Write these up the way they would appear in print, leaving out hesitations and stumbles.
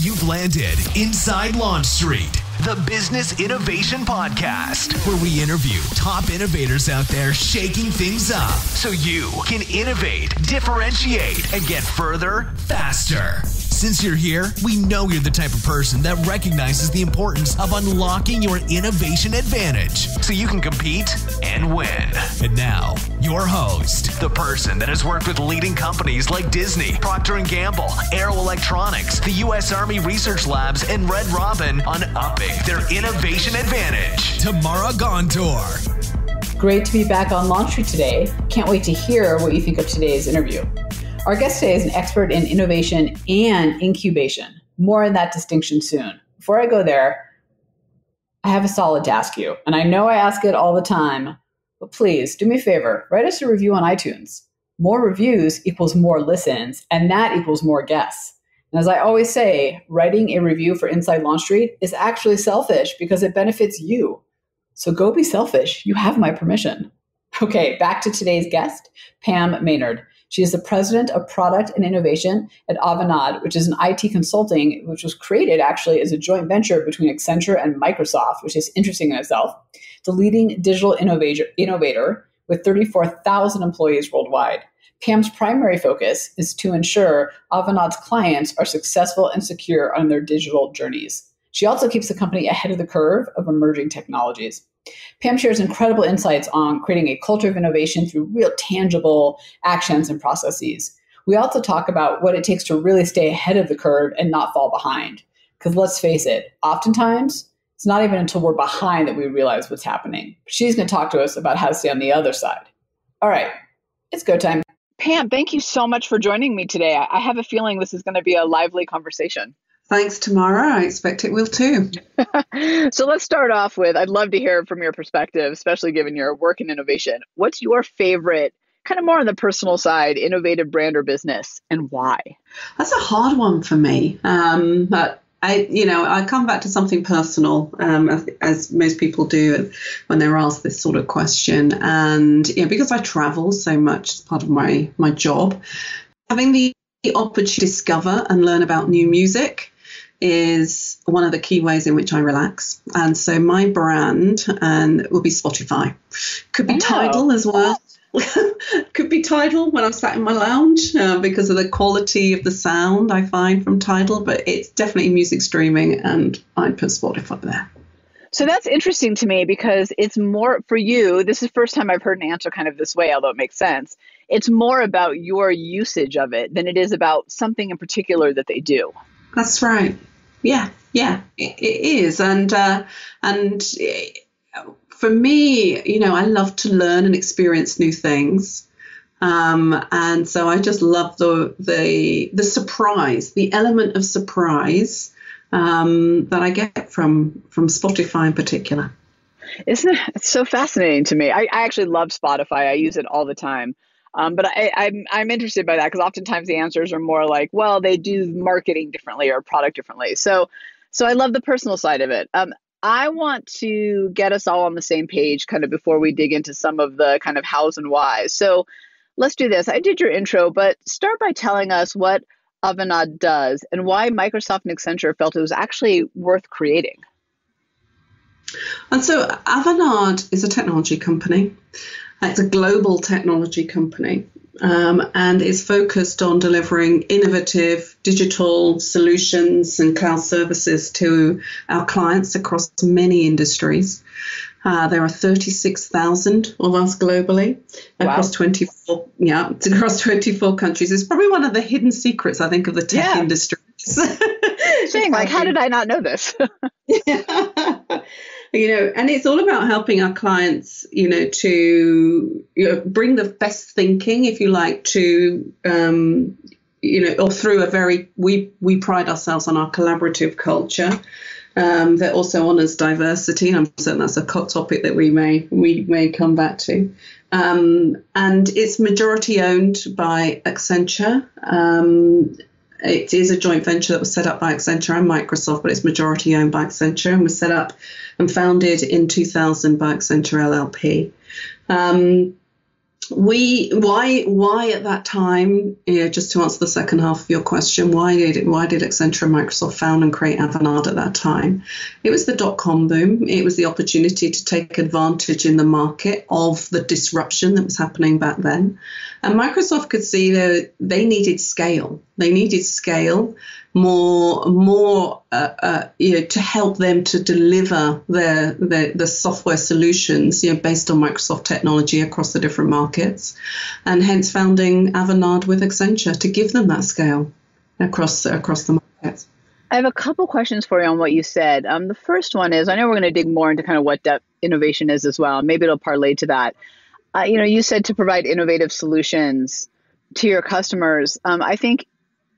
You've landed inside Launch Street, the Business Innovation Podcast, where we interview top innovators out there shaking things up so you can innovate, differentiate, and get further faster. Since you're here, we know you're the type of person that recognizes the importance of unlocking your innovation advantage so you can compete and win. And now, your host, the person that has worked with leading companies like Disney, Procter & Gamble, Aero Electronics, the U.S. Army Research Labs, and Red Robin on upping their innovation advantage. Tamara Gontor. Great to be back on Launch Street today. Can't wait to hear what you think of today's interview. Our guest today is an expert in innovation and incubation. More on that distinction soon. Before I go there, I have a solid to ask you. And I know I ask it all the time, but please do me a favor. Write us a review on iTunes. More reviews equals more listens, and that equals more guests. And as I always say, writing a review for Inside Launch Street is actually selfish because it benefits you. So go be selfish. You have my permission. Okay, back to today's guest, Pam Maynard. She is the president of product and innovation at Avanade, which is an IT consulting, which was created actually as a joint venture between Accenture and Microsoft, which is interesting in itself. It's a leading digital innovator with 34,000 employees worldwide. Pam's primary focus is to ensure Avanade's clients are successful and secure on their digital journeys. She also keeps the company ahead of the curve of emerging technologies. Pam shares incredible insights on creating a culture of innovation through real tangible actions and processes. We also talk about what it takes to really stay ahead of the curve and not fall behind. Because let's face it, oftentimes, it's not even until we're behind that we realize what's happening. She's going to talk to us about how to stay on the other side. All right, it's go time. Pam, thank you so much for joining me today. I have a feeling this is going to be a lively conversation. Thanks, Tamara. I expect it will too. So let's start off with, I'd love to hear from your perspective, especially given your work in innovation. What's your favorite, kind of more on the personal side, innovative brand or business, and why? That's a hard one for me. But I come back to something personal, as most people do when they're asked this sort of question. And because I travel so much as part of my job, having the opportunity to discover and learn about new music is one of the key ways in which I relax. And so my brand will be Spotify. Could be Tidal as well. Could be Tidal when I'm sat in my lounge because of the quality of the sound I find from Tidal. But it's definitely music streaming, and I'd put Spotify there. So that's interesting to me because it's more for you. This is the first time I've heard an answer kind of this way, although it makes sense. It's more about your usage of it than it is about something in particular that they do. That's right. Yeah, it is. And for me, I love to learn and experience new things. And so I just love the surprise, the element of surprise that I get from Spotify in particular. Isn't it? It's so fascinating to me. I actually love Spotify. I use it all the time. But I'm interested by that because oftentimes the answers are more like, well, they do marketing differently or product differently. So I love the personal side of it. I want to get us all on the same page kind of before we dig into some of the kind of hows and whys. So let's do this. I did your intro, but start by telling us what Avanade does and why Microsoft and Accenture felt it was actually worth creating. And so Avanade is a technology company. It's a global technology company, and it's focused on delivering innovative digital solutions and cloud services to our clients across many industries. There are 36,000 of us globally across 24. Yeah, across 24 countries. It's probably one of the hidden secrets, I think, of the tech industry. How did I not know this? And it's all about helping our clients, to bring the best thinking, if you like, to, or through we pride ourselves on our collaborative culture that also honors diversity. And I'm certain that's a topic that we may come back to. And it's majority owned by Accenture. It is a joint venture that was set up by Accenture and Microsoft, but it's majority owned by Accenture and was set up and founded in 2000 by Accenture LLP. Why at that time, just to answer the second half of your question, why did Accenture and Microsoft found and create Avanade at that time? It was the dot-com boom. It was the opportunity to take advantage in the market of the disruption that was happening back then. And Microsoft could see that they needed scale. They needed scale more to help them to deliver the software solutions, based on Microsoft technology across the different markets, and hence founding Avanade with Accenture to give them that scale across the markets. I have a couple questions for you on what you said. The first one is, I know we're going to dig more into kind of what depth innovation is as well. Maybe it'll parlay to that. You said to provide innovative solutions to your customers. I think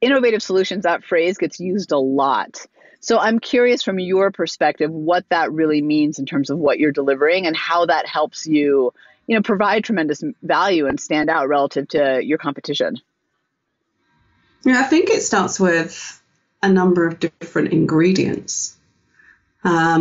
innovative solutions, that phrase gets used a lot. So I'm curious from your perspective what that really means in terms of what you're delivering and how that helps you, provide tremendous value and stand out relative to your competition. Yeah, I think it starts with a number of different ingredients. So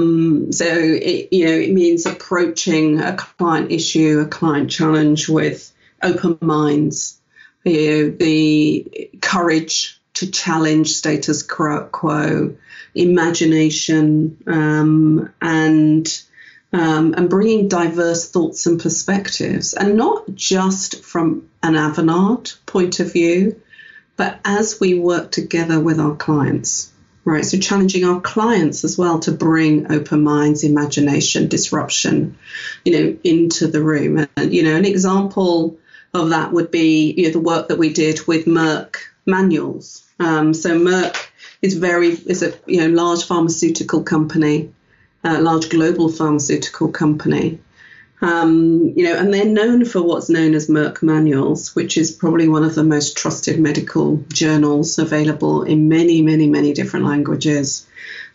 it means approaching a client issue, a client challenge with open minds, the courage to challenge status quo, imagination, and bringing diverse thoughts and perspectives, and not just from an Avanade point of view, but as we work together with our clients. Right, so challenging our clients as well to bring open minds, imagination, disruption, into the room. And an example of that would be the work that we did with Merck Manuals. So Merck is a large pharmaceutical company, large global pharmaceutical company. And they're known for what's known as Merck Manuals, which is probably one of the most trusted medical journals available in many, many, many different languages,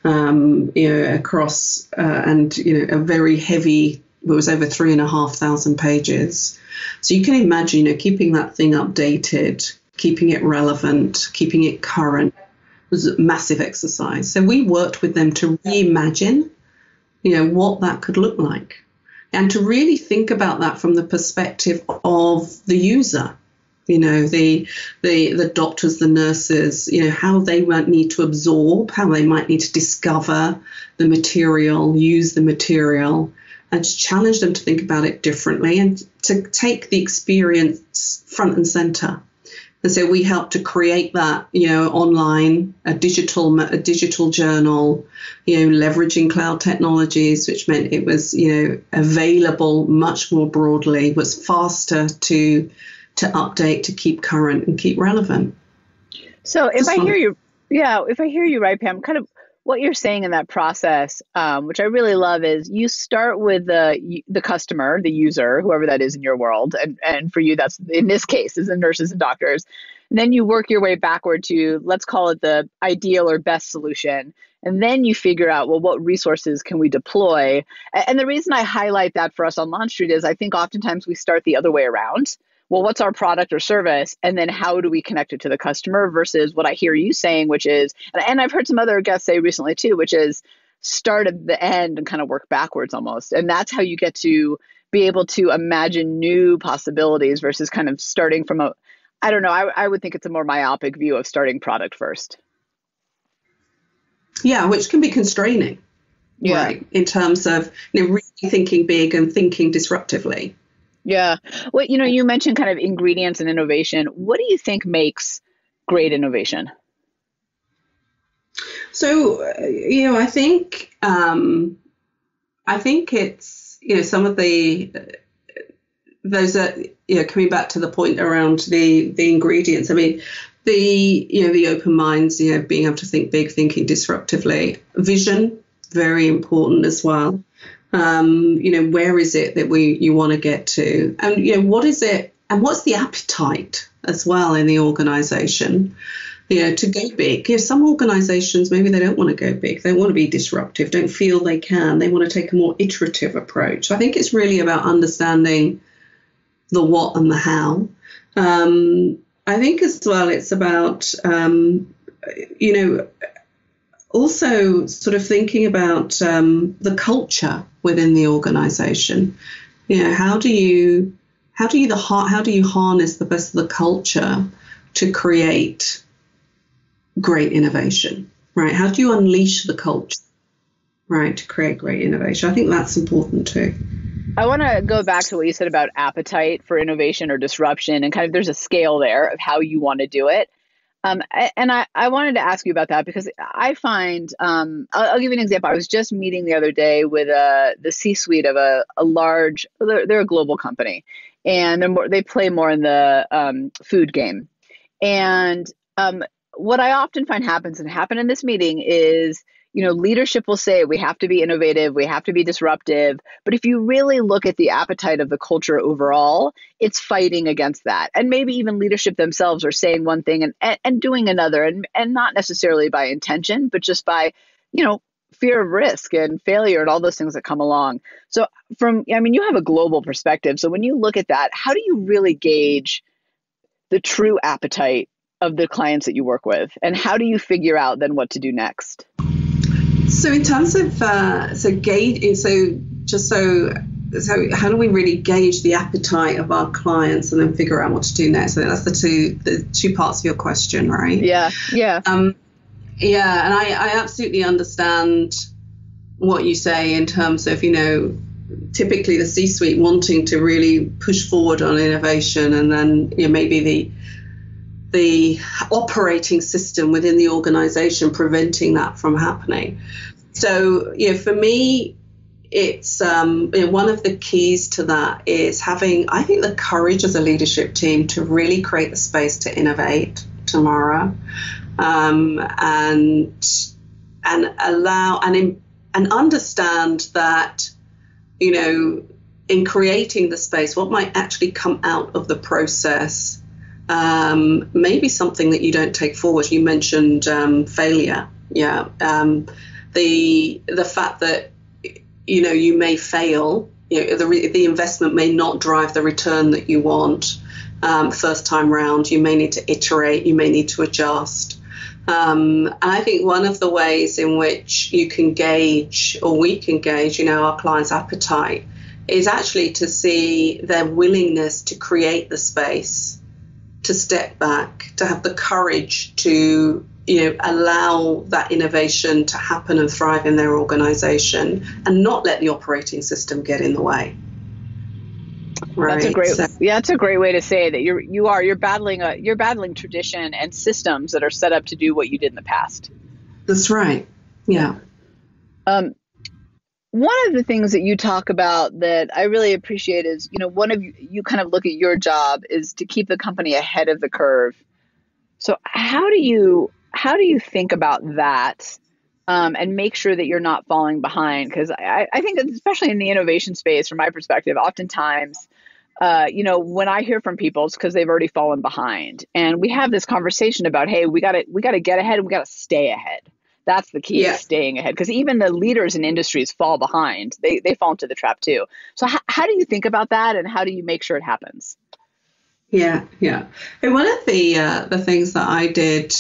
across, a very heavy, it was over 3,500 pages. So you can imagine, keeping that thing updated, keeping it relevant, keeping it current was a massive exercise. So we worked with them to reimagine, what that could look like. And to really think about that from the perspective of the user, the doctors, the nurses, how they might need to absorb, how they might need to discover the material, use the material, and to challenge them to think about it differently and to take the experience front and center. And so we helped to create that, online, a digital journal, leveraging cloud technologies, which meant it was, available much more broadly, was faster to update, to keep current and keep relevant. So if I hear you right, Pam, kind of what you're saying in that process, which I really love, is you start with the customer, the user, whoever that is in your world. And for you, that's, in this case, is the nurses and doctors. And then you work your way backward to, let's call it the ideal or best solution. And then you figure out, well, what resources can we deploy? And the reason I highlight that for us on Launch Street is I think oftentimes we start the other way around. Well, what's our product or service? And then how do we connect it to the customer versus what I hear you saying, which is, and I've heard some other guests say recently too, which is start at the end and kind of work backwards almost. And that's how you get to be able to imagine new possibilities versus kind of starting from I would think it's a more myopic view of starting product first. Yeah, which can be constraining, right? In terms of really thinking big and thinking disruptively. Yeah. Well, you mentioned kind of ingredients and innovation. What do you think makes great innovation? So, I think it's, some of those are, coming back to the point around the ingredients. I mean, the open minds, being able to think big, thinking disruptively. Vision, very important as well. Where is it that you want to get to? And, what is it? And what's the appetite as well in the organization, to go big? Some organizations, maybe they don't want to go big. They want to be disruptive, don't feel they can. They want to take a more iterative approach. I think it's really about understanding the what and the how. I think as well, it's about, also sort of thinking about the culture within the organization. How do you how do you harness the best of the culture to create great innovation, right? How do you unleash the culture, right, to create great innovation? I think that's important too. I want to go back to what you said about appetite for innovation or disruption, and kind of there's a scale there of how you want to do it. And I wanted to ask you about that because I find, I'll give you an example. I was just meeting the other day with the C-suite of a large, they're a global company, and they play more in the food game. And what I often find happened in this meeting is, leadership will say we have to be innovative, we have to be disruptive. But if you really look at the appetite of the culture overall, it's fighting against that. And maybe even leadership themselves are saying one thing and doing another, and not necessarily by intention, but just by, fear of risk and failure and all those things that come along. So you have a global perspective. So when you look at that, how do you really gauge the true appetite of the clients that you work with? And how do you figure out then what to do next? So in terms of how do we really gauge the appetite of our clients and then figure out what to do next? So that's the two parts of your question, right? Yeah. And I absolutely understand what you say in terms of, typically the C-suite wanting to really push forward on innovation, and then maybe the operating system within the organization preventing that from happening. So, for me, it's one of the keys to that is having, I think, the courage as a leadership team to really create the space to innovate tomorrow, and allow and understand that, in creating the space, what might actually come out of the process. Maybe something that you don't take forward. You mentioned failure. Yeah. The fact that, you may fail, the investment may not drive the return that you want first time round. You may need to iterate. You may need to adjust. And I think one of the ways in which you can gauge, or we can gauge, our clients' appetite is actually to see their willingness to create the space, to step back, to have the courage to, allow that innovation to happen and thrive in their organization, and not let the operating system get in the way. Right. That's a great way to say that you're battling tradition and systems that are set up to do what you did in the past. That's right. Yeah. One of the things that you talk about that I really appreciate is, one of you kind of look at your job is to keep the company ahead of the curve. So how do you think about that and make sure that you're not falling behind? Because I think, especially in the innovation space, from my perspective, oftentimes, when I hear from people, it's because they've already fallen behind. And we have this conversation about, hey, we got to get ahead and we got to stay ahead. That's the key, is staying ahead, because even the leaders in industries fall behind. They fall into the trap too. So how do you think about that, and how do you make sure it happens? Yeah. And one of the things that I did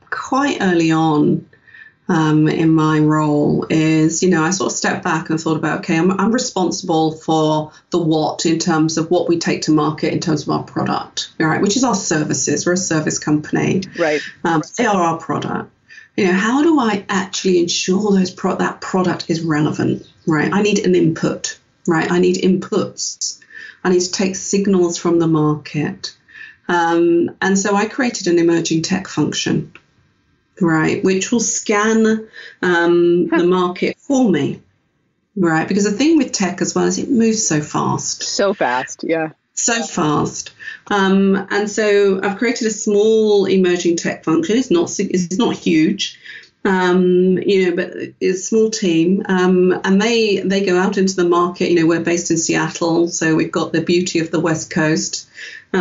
quite early on in my role is, I sort of stepped back and thought about, okay, I'm responsible for the what in terms of what we take to market in terms of our product, right, which is our services. We're a service company. Right. They are our product. How do I actually ensure that product is relevant, right? I need an input, right? I need inputs. I need to take signals from the market. And so I created an emerging tech function, right, which will scan the market for me, right? Because the thing with tech as well is it moves so fast. So fast, yeah. So fast. And so I've created a small emerging tech function. It's not huge, but it's a small team. And they go out into the market. We're based in Seattle, so we've got the beauty of the West Coast. So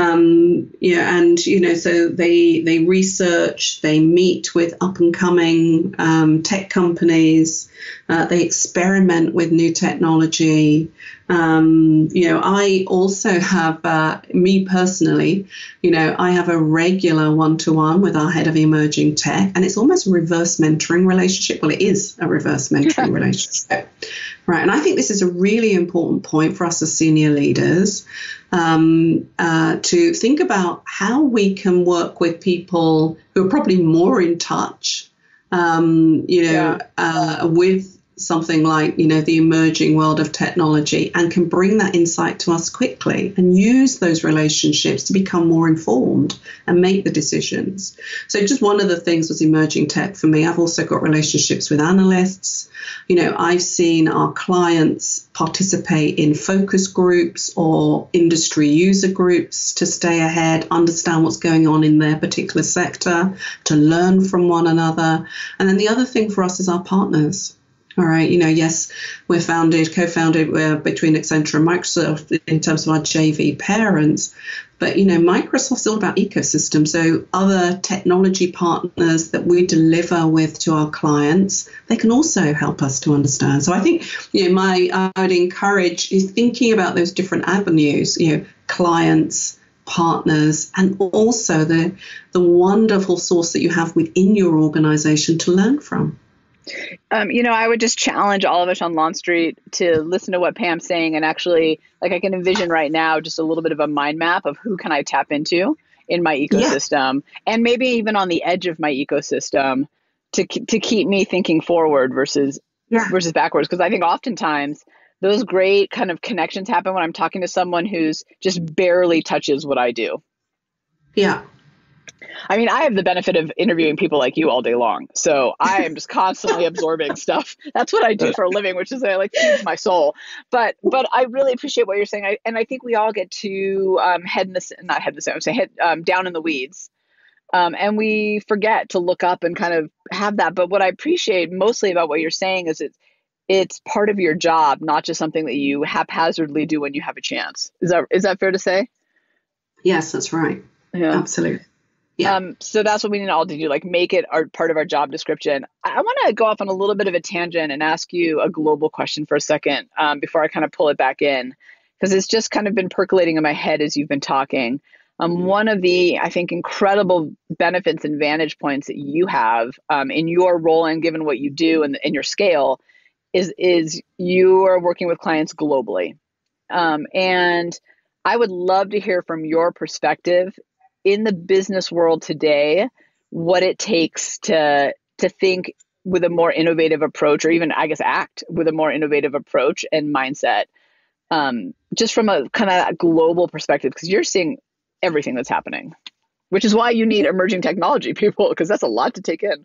they research, they meet with up and coming tech companies, they experiment with new technology. I also have, me personally, I have a regular one-to-one with our head of emerging tech, and it's almost a reverse mentoring relationship. Well, it is a reverse mentoring relationship, Right. And I think this is a really important point for us as senior leaders, to think about how we can work with people who are probably more in touch, with something like, the emerging world of technology, and can bring that insight to us quickly and use those relationships to become more informed and make the decisions. So just one of the things was emerging tech for me. I've also got relationships with analysts. I've seen our clients participate in focus groups or industry user groups to stay ahead, understand what's going on in their particular sector, to learn from one another. And then the other thing for us is our partners. All right. Yes, we're co-founded between Accenture and Microsoft in terms of our JV parents. But, Microsoft's all about ecosystem. So other technology partners that we deliver with to our clients, they can also help us to understand. So I think, I would encourage is thinking about those different avenues, clients, partners, and also the wonderful source that you have within your organization to learn from. I would just challenge all of us on Lawn Street to listen to what Pam's saying, and actually, I can envision right now just a little bit of a mind map of who can I tap into in my ecosystem, and maybe even on the edge of my ecosystem to keep me thinking forward versus backwards. Because I think oftentimes those great kind of connections happen when I'm talking to someone who's just barely touches what I do. Yeah. I mean, I have the benefit of interviewing people like you all day long. So I am just constantly absorbing stuff. That's what I do for a living, which is feeds my soul. But I really appreciate what you're saying. I think we all get too down in the weeds. And we forget to look up and kind of have that. But what I appreciate mostly about what you're saying is it's part of your job, not just something that you haphazardly do when you have a chance. Is that fair to say? Yes, that's right. Yeah. Absolutely. Yeah. So that's what we need all to do, make it part of our job description. I want to go off on a little bit of a tangent and ask you a global question for a second before I kind of pull it back in, because it's just kind of been percolating in my head as you've been talking. One of the, I think, incredible benefits and vantage points that you have in your role and given what you do and your scale is you are working with clients globally. And I would love to hear from your perspective in the business world today, what it takes to think with a more innovative approach, or even, I guess, act with a more innovative approach and mindset, just from a kind of global perspective, because you're seeing everything that's happening, which is why you need emerging technology people, because that's a lot to take in.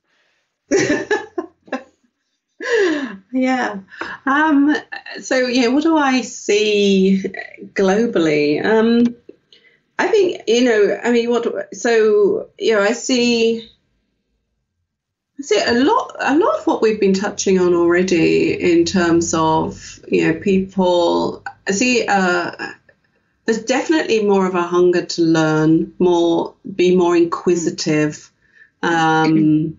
Yeah. What do I see globally? I think, I see a lot of what we've been touching on already in terms of, people. I see there's definitely more of a hunger to learn, be more inquisitive. I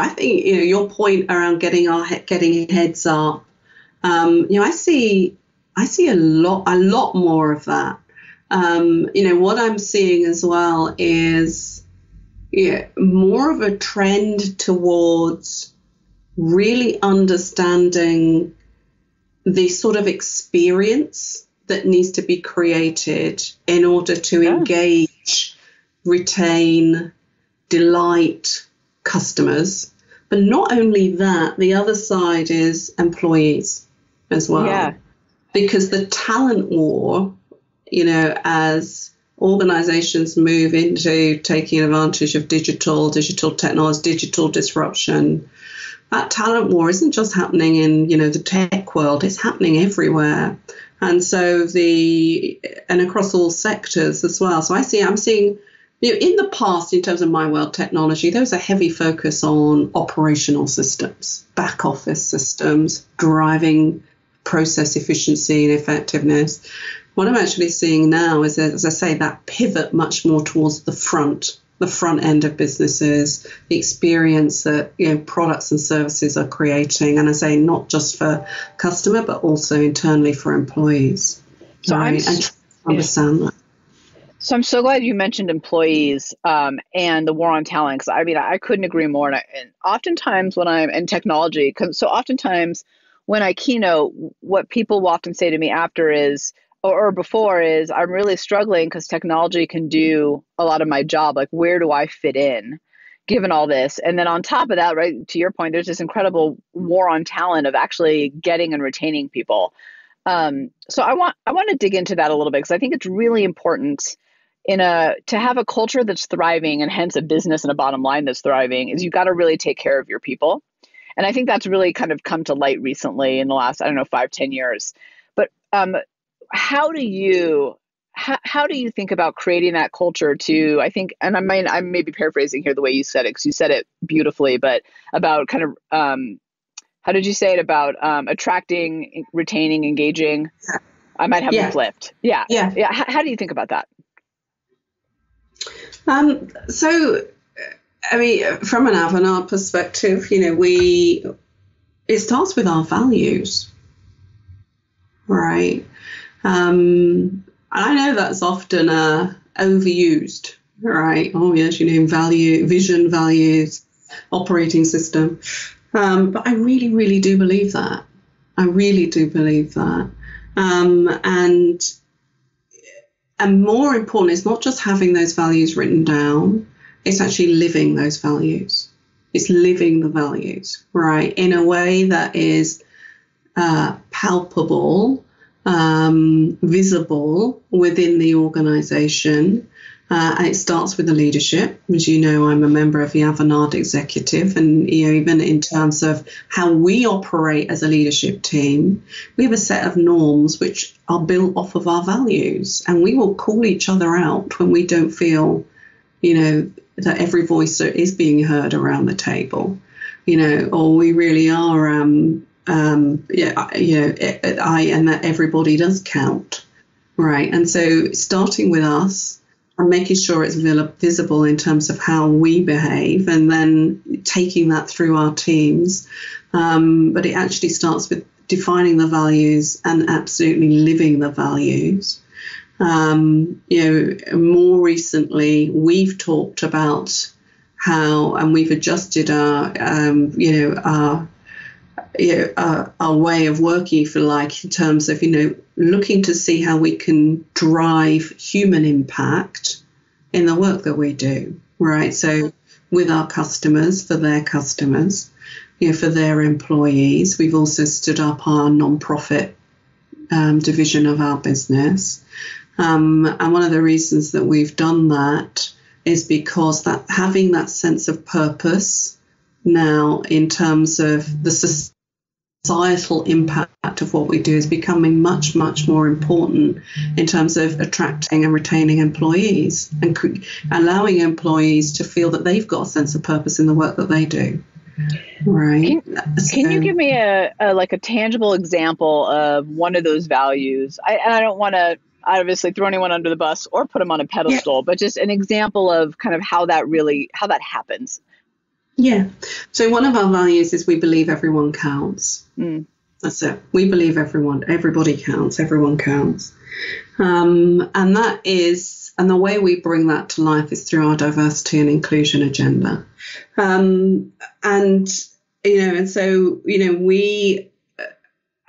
think, your point around getting heads up, I see a lot more of that. What I'm seeing as well is more of a trend towards really understanding the sort of experience that needs to be created in order to engage, retain, delight customers. But not only that, the other side is employees as well. Yeah. Because the talent war, as organizations move into taking advantage of digital technology, digital disruption, that talent war isn't just happening in, the tech world, it's happening everywhere. And so and across all sectors as well. So I'm seeing, in the past, in terms of my world technology, there was a heavy focus on operational systems, back office systems, driving process efficiency and effectiveness. What I'm actually seeing now is, as I say, that pivot much more towards the front end of businesses, the experience that products and services are creating, and I say not just for customer but also internally for employees. So I understand that. So I'm so glad you mentioned employees and the war on talent, because I couldn't agree more. And oftentimes when I'm in technology, so oftentimes when I keynote, what people will often say to me after is, or before is, I'm really struggling because technology can do a lot of my job. Like, where do I fit in given all this? And then on top of that, right, to your point, there's this incredible war on talent of actually getting and retaining people. So I want to dig into that a little bit, because I think it's really important to have a culture that's thriving, and hence a business and a bottom line that's thriving, is you've got to really take care of your people. And I think that's really kind of come to light recently in the last, 5-10 years. But how do you think about creating that culture to, I think, and I may be paraphrasing here the way you said it, because you said it beautifully, but about kind of, how did you say it, about attracting, retaining, engaging? I might have them flipped. Yeah. How do you think about that? So, I mean, from an Avanade perspective, it starts with our values, right? I know that's often overused, right? Oh yes, vision, values, operating system. But I really, really do believe that. I really do believe that. And more important, it's not just having those values written down, it's actually living those values. It's living the values, right, in a way that is palpable, visible within the organization. And it starts with the leadership. As you know, I'm a member of the Avanade executive, and even in terms of how we operate as a leadership team, we have a set of norms which are built off of our values, and we will call each other out when we don't feel, that every voice is being heard around the table, or we really are, and that everybody does count, right? And so starting with us, and making sure it's visible in terms of how we behave, and then taking that through our teams. But it actually starts with defining the values and absolutely living the values. More recently, we've talked about how, and we've adjusted our way of working, if you like, in terms of, looking to see how we can drive human impact in the work that we do, right? So with our customers, for their customers, for their employees. We've also stood up our non-profit division of our business. And one of the reasons that we've done that is because that having that sense of purpose now in terms of the societal impact of what we do is becoming much, much more important in terms of attracting and retaining employees and allowing employees to feel that they've got a sense of purpose in the work that they do. Right. Can you give me a tangible example of one of those values? I don't want to obviously throw anyone under the bus or put them on a pedestal, but just an example of kind of how that happens. Yeah. So one of our values is we believe everyone counts. That's it. We believe everybody counts, everyone counts. And the way we bring that to life is through our diversity and inclusion agenda. We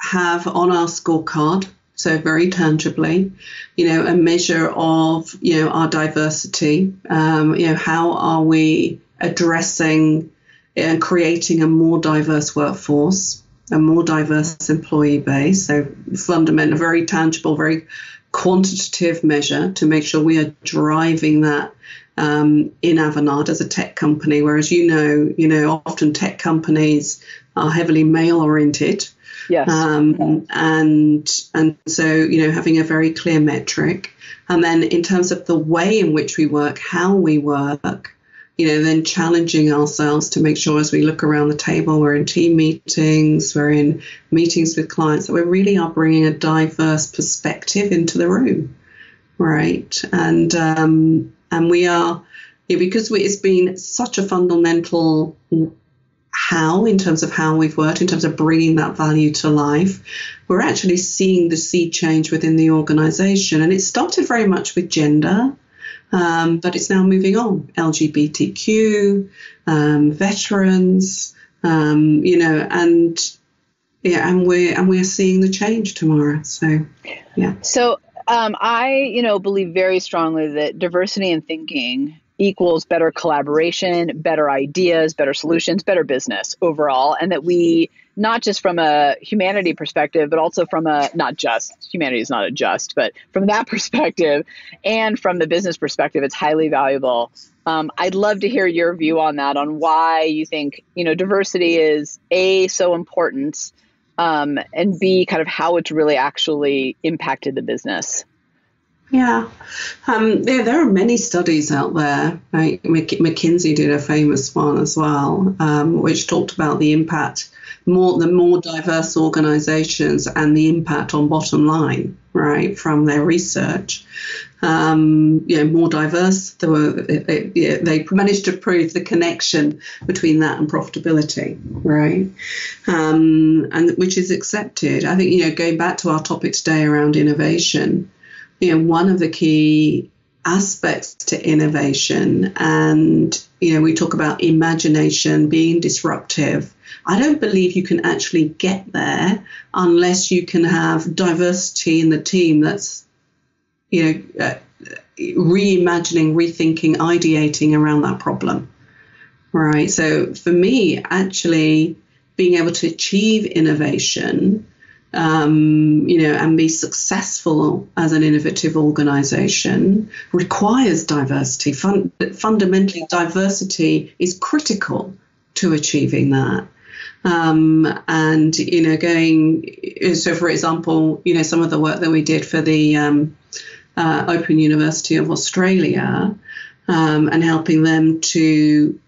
have on our scorecard, so very tangibly, a measure of, our diversity. How are we addressing and creating a more diverse workforce, a more diverse employee base? So fundamental, very tangible, very quantitative measure to make sure we are driving that in Avanade as a tech company, whereas often tech companies are heavily male oriented. Yes. And so having a very clear metric, and then in terms of the way in which we work, how we work, then challenging ourselves to make sure as we look around the table, we're in team meetings, we're in meetings with clients, that we really are bringing a diverse perspective into the room, right? And we are, because it's been such a fundamental in terms of how we've worked, in terms of bringing that value to life, we're actually seeing the sea change within the organization. And it started very much with gender, but it's now moving on. LGBTQ, veterans, and and we're seeing the change tomorrow. So, yeah. So I, believe very strongly that diversity in thinking equals better collaboration, better ideas, better solutions, better business overall. And that we, not just from a humanity perspective, but also from not just, humanity is not a just, but from that perspective and from the business perspective, it's highly valuable. I'd love to hear your view on that, on why you think, diversity is A, so important, and B, kind of how it's really actually impacted the business. Yeah, there are many studies out there. Right? McKinsey did a famous one as well, which talked about the impact, the more diverse organizations and the impact on bottom line, right, from their research. More diverse, they managed to prove the connection between that and profitability, right? And which is accepted. I think, going back to our topic today around innovation, one of the key aspects to innovation, and, we talk about imagination being disruptive. I don't believe you can actually get there unless you can have diversity in the team that's, reimagining, rethinking, ideating around that problem, right? So for me, actually being able to achieve innovation, and be successful as an innovative organization requires diversity. Fundamentally, diversity is critical to achieving that. So for example, some of the work that we did for the Open University of Australia, and helping them to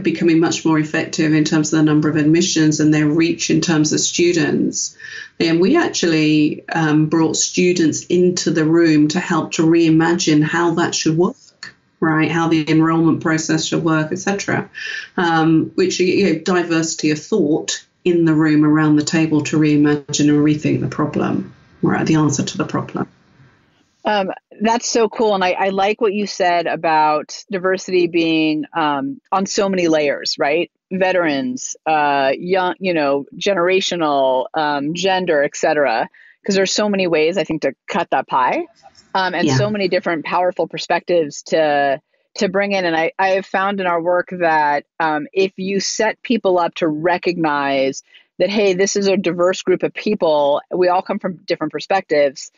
becoming much more effective in terms of the number of admissions and their reach in terms of students. And we actually brought students into the room to help to reimagine how that should work, right? How the enrollment process should work, etc. Which, diversity of thought in the room around the table to reimagine and rethink the problem, right? The answer to the problem. That's so cool. And I like what you said about diversity being on so many layers, right? Veterans, young, generational, gender, et cetera. Because there's so many ways, I think, to cut that pie, and so many different powerful perspectives to bring in. And I have found in our work that if you set people up to recognize that, hey, this is a diverse group of people, we all come from different perspectives,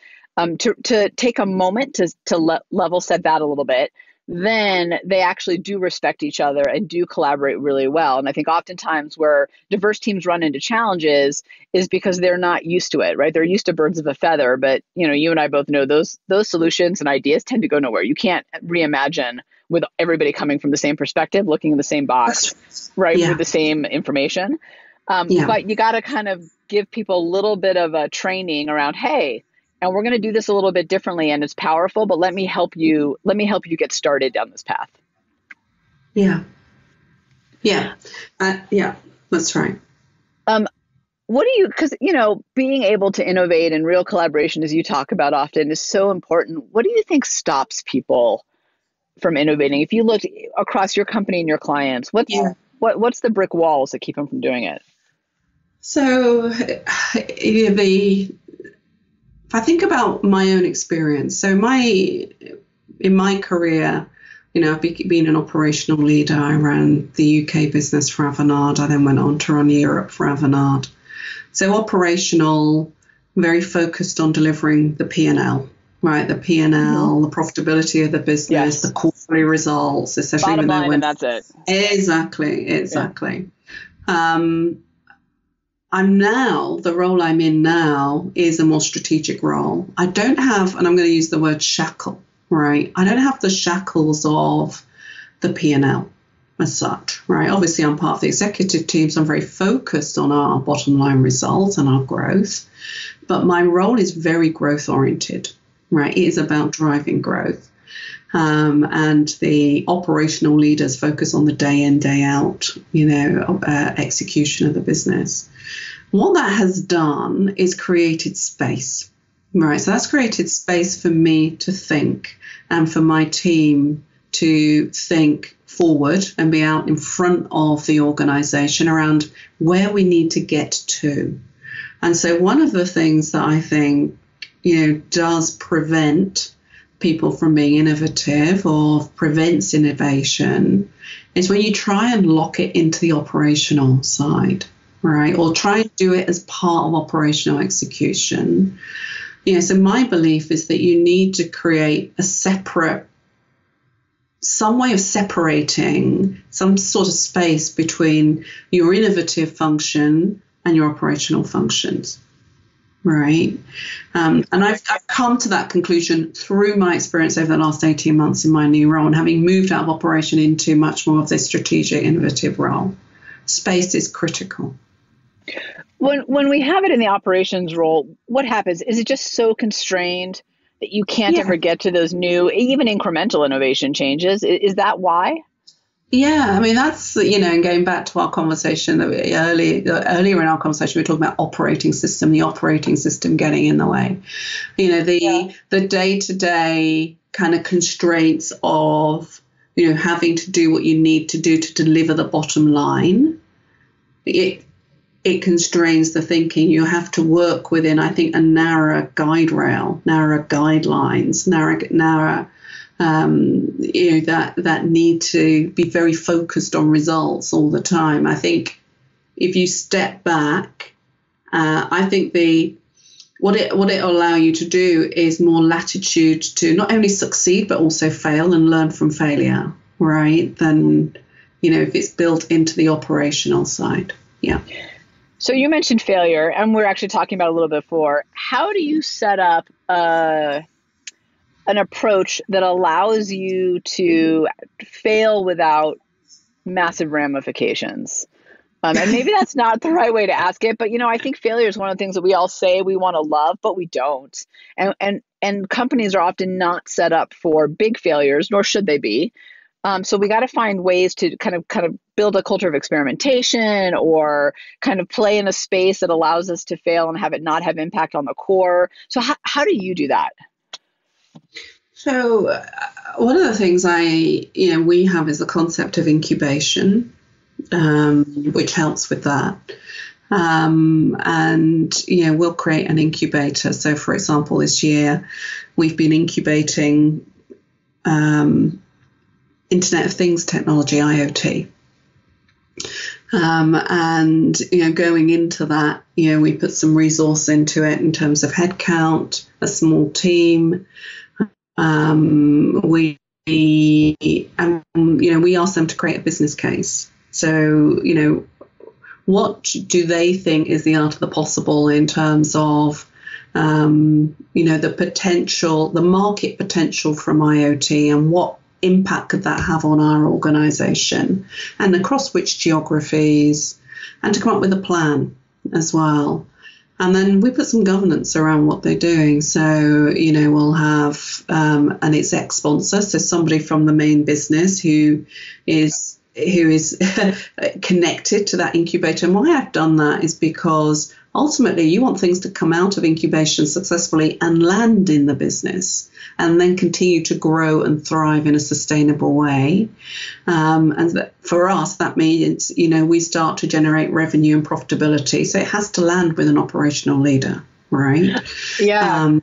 to take a moment to level set that a little bit, then they actually do respect each other and do collaborate really well. And I think oftentimes where diverse teams run into challenges is because they're not used to it, right? They're used to birds of a feather, but you and I both know those solutions and ideas tend to go nowhere. You can't reimagine with everybody coming from the same perspective, looking in the same box, right? With the same information. But you got to kind of give people a little bit of a training around, hey, and we're going to do this a little bit differently, and it's powerful, but let me help you get started down this path. Yeah, that's right. What do you, because, being able to innovate and real collaboration, as you talk about often, is so important. What do you think stops people from innovating? If you look across your company and your clients, what's the brick walls that keep them from doing it? So if I think about my own experience, so in my career, I've been an operational leader. I ran the UK business for Avanade. I then went on to run Europe for Avanade. So operational, very focused on delivering the P&L, right? The P&L, the profitability of the business, the quarterly results, especially bottom line, and that's it. Exactly. The role I'm in now is a more strategic role. I don't have, and I'm going to use the word shackle, right? I don't have the shackles of the P&L as such, right? Obviously, I'm part of the executive team, so I'm very focused on our bottom line results and our growth. But my role is very growth oriented, right? It is about driving growth. And the operational leaders focus on the day in, day out, execution of the business. What that has done is created space, right? So that's created space for me to think and for my team to think forward and be out in front of the organization around where we need to get to. And so one of the things that I think, does prevent people from being innovative or prevents innovation is when you try and lock it into the operational side, right? Or try and do it as part of operational execution. So my belief is that you need to create some way of separating some sort of space between your innovative function and your operational functions. Right. And I've come to that conclusion through my experience over the last 18 months in my new role and having moved out of operation into much more of this strategic, innovative role. Space is critical. When we have it in the operations role, what happens? Is it just so constrained that you can't ever get to those new, even incremental innovation changes? Is that why? Yeah, I mean, that's, and going back to our conversation that earlier in our conversation, we were talking about the operating system getting in the way. The day-to-day kind of constraints of, having to do what you need to do to deliver the bottom line. It constrains the thinking. You have to work within, I think, a narrower guide rail, narrower guidelines, narrower that need to be very focused on results all the time. I think if you step back, I think what it will allow you to do is more latitude to not only succeed but also fail and learn from failure, right? Than if it's built into the operational side. Yeah. So you mentioned failure, and we're actually talking about it a little bit before. How do you set up an approach that allows you to fail without massive ramifications? And maybe that's not the right way to ask it, but I think failure is one of the things that we all say we want to love, but we don't. And companies are often not set up for big failures, nor should they be. So we got to find ways to kind of build a culture of experimentation or kind of play in a space that allows us to fail and have it not have impact on the core. So how do you do that? So one of the things we have is the concept of incubation, which helps with that. And we'll create an incubator. So, for example, this year we've been incubating Internet of Things technology, IoT. And going into that, we put some resource into it in terms of headcount, a small team. We asked them to create a business case. So, what do they think is the art of the possible in terms of, the potential, the market potential from IoT, and what impact could that have on our organization and across which geographies, and to come up with a plan as well. And then we put some governance around what they're doing. So, we'll have an exec sponsor, so somebody from the main business who is connected to that incubator. And why I've done that is because ultimately you want things to come out of incubation successfully and land in the business and then continue to grow and thrive in a sustainable way. And for us, that means, we start to generate revenue and profitability. So it has to land with an operational leader, right? Yeah.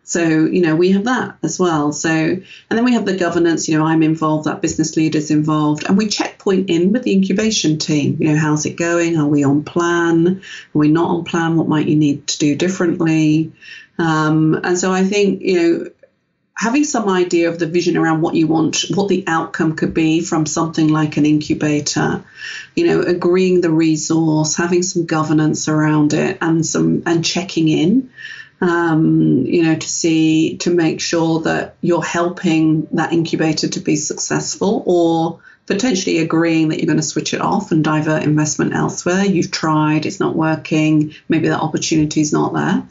So, we have that as well. So, and then we have the governance, I'm involved, that business leader's involved, and we checkpoint in with the incubation team. How's it going? Are we on plan? Are we not on plan? What might you need to do differently? And so I think, having some idea of the vision around what you want, what the outcome could be from something like an incubator, agreeing the resource, having some governance around it, and checking in. To make sure that you're helping that incubator to be successful, or potentially agreeing that you're going to switch it off and divert investment elsewhere. You've tried, it's not working, maybe that opportunity is not there.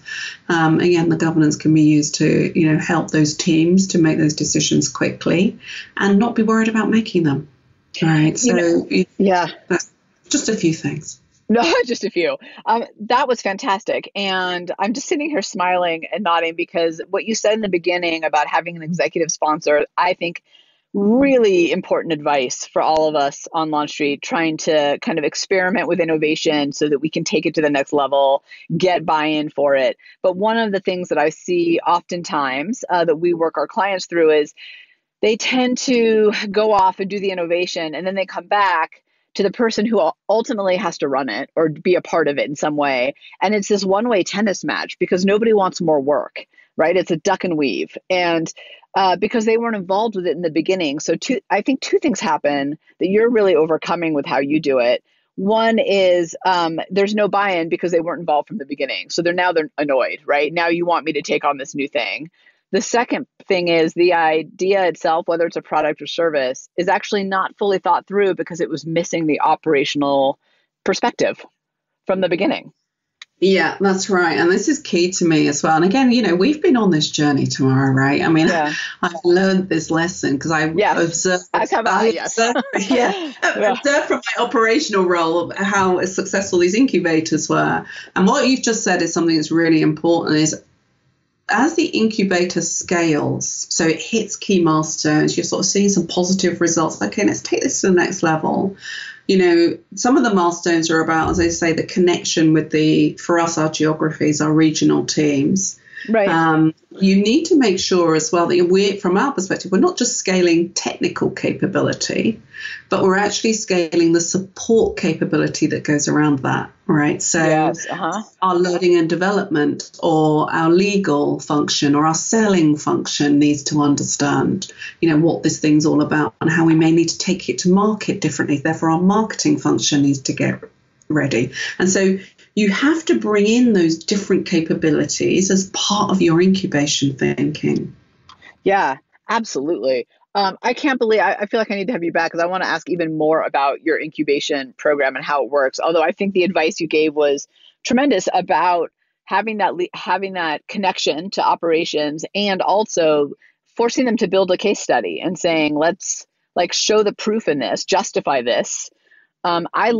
Again, the governance can be used to, help those teams to make those decisions quickly and not be worried about making them. Right. So, that's just a few things. No, just a few. That was fantastic. And I'm just sitting here smiling and nodding because what you said in the beginning about having an executive sponsor, I think really important advice for all of us on Launch Street, trying to kind of experiment with innovation so that we can take it to the next level, get buy-in for it. But one of the things that I see oftentimes that we work our clients through is they tend to go off and do the innovation, and then they come back to the person who ultimately has to run it or be a part of it in some way. And it's this one-way tennis match because nobody wants more work, right? It's a duck and weave. And because they weren't involved with it in the beginning. So I think two things happen that you're really overcoming with how you do it. One is there's no buy-in because they weren't involved from the beginning. So they're annoyed, right? Now you want me to take on this new thing. The second thing is the idea itself, whether it's a product or service, is actually not fully thought through because it was missing the operational perspective from the beginning. Yeah, that's right. And this is key to me as well. And again, we've been on this journey tomorrow, right? I mean, yeah. I've learned this lesson because I observed from my operational role how successful these incubators were. And what you've just said is something that's really important is as the incubator scales, so it hits key milestones, you're sort of seeing some positive results. Okay, let's take this to the next level. Some of the milestones are about, as I say, the connection with for us, our geographies, our regional teams. Right. You need to make sure as well that from our perspective, we're not just scaling technical capability, but we're actually scaling the support capability that goes around that, right? So our learning and development or our legal function or our selling function needs to understand, what this thing's all about and how we may need to take it to market differently. Therefore, our marketing function needs to get ready. And so you have to bring in those different capabilities as part of your incubation thinking. Yeah, absolutely. I can't believe, I feel like I need to have you back because I want to ask even more about your incubation program and how it works. Although I think the advice you gave was tremendous about having that connection to operations and also forcing them to build a case study and saying, let's show the proof in this, justify this. I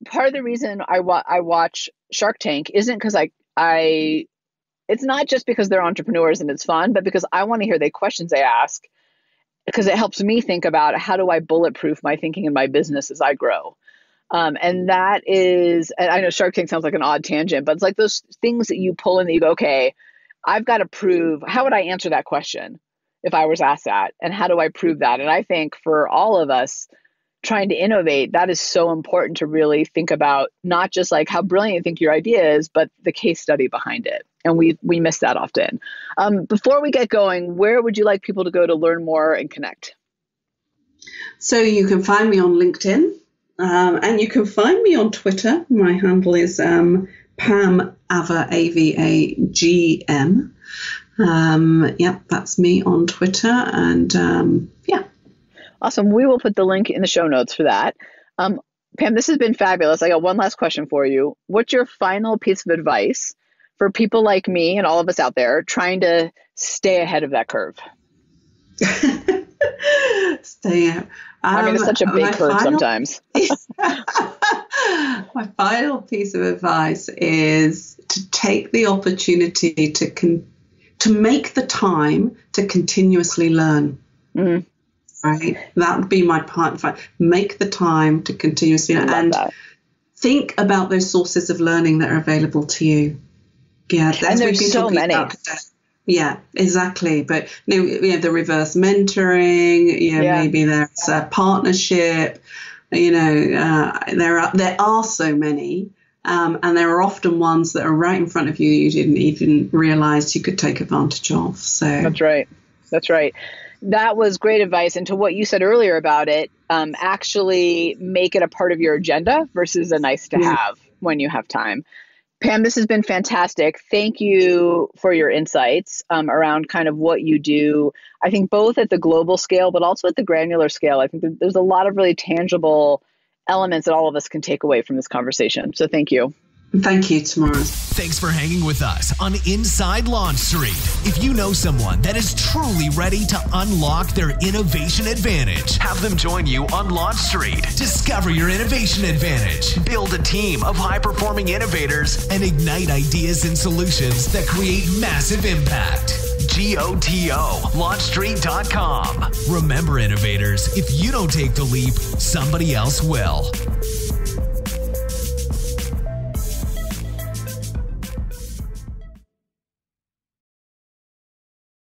part of the reason I watch Shark Tank isn't because it's not just because they're entrepreneurs and it's fun, but because I want to hear the questions they ask, because it helps me think about how do I bulletproof my thinking in my business as I grow. And that is, and I know Shark Tank sounds like an odd tangent, but it's like those things that you pull in that you go, okay, I've got to prove, how would I answer that question if I was asked that? And how do I prove that? And I think for all of us, trying to innovate, that is so important to really think about not just how brilliant you think your idea is, but the case study behind it. And we miss that often. Before we get going, where would you like people to go to learn more and connect? So you can find me on LinkedIn and you can find me on Twitter. My handle is Pam Ava, AVAGM. That's me on Twitter. And Awesome. We will put the link in the show notes for that. Pam, this has been fabulous. I got one last question for you. What's your final piece of advice for people like me and all of us out there trying to stay ahead of that curve? Stay out. It's such a big curve sometimes. My final piece of advice is to take the opportunity to make the time to continuously learn. Mm-hmm. Right, that would be my part. Make the time to continuously learn and think about those sources of learning that are available to you. Yeah, and there's so many. Yeah, exactly. But we have the reverse mentoring. Maybe there's a partnership. There are so many, and there are often ones that are right in front of you that you didn't even realize you could take advantage of. So that's right. That was great advice. And to what you said earlier about it, actually make it a part of your agenda versus a nice to have when you have time. Pam, this has been fantastic. Thank you for your insights around kind of what you do. I think both at the global scale, but also at the granular scale. I think there's a lot of really tangible elements that all of us can take away from this conversation. So thank you. Thank you, Tamara. Thanks for hanging with us on Inside Launch Street. If you know someone that is truly ready to unlock their innovation advantage, have them join you on Launch Street. Discover your innovation advantage. Build a team of high-performing innovators and ignite ideas and solutions that create massive impact. LaunchStreet.com. LaunchStreet.com. Remember, innovators, if you don't take the leap, somebody else will.